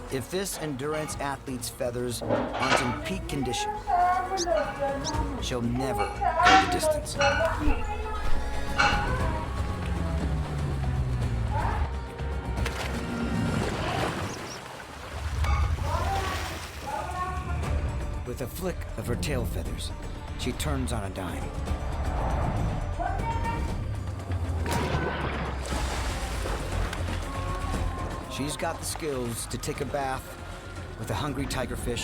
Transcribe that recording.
If this endurance athlete's feathers aren't in peak condition, she'll never go the distance. With a flick of her tail feathers, she turns on a dime. She's got the skills to take a bath with a hungry tigerfish,